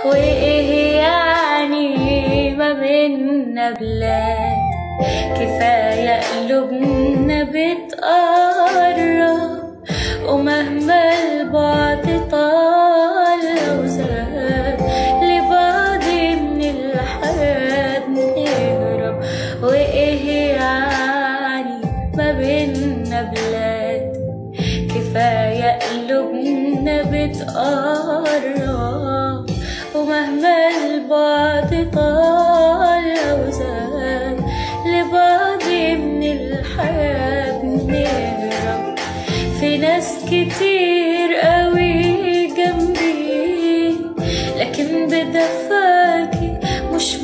وإيه يعني ما بينا بلاد؟ كفاية قلوبنا بتقرب، ومهما البعد طال لو زاد لبعض من الحياة بنهرب. وإيه يعني ما بينا بلاد؟ كفاية قلوبنا بتقرب، ومهما البعد طال لو زاد لبعض من الحياة بنهرب. في ناس كتير قوي جنبي، لكن بدفاكي مش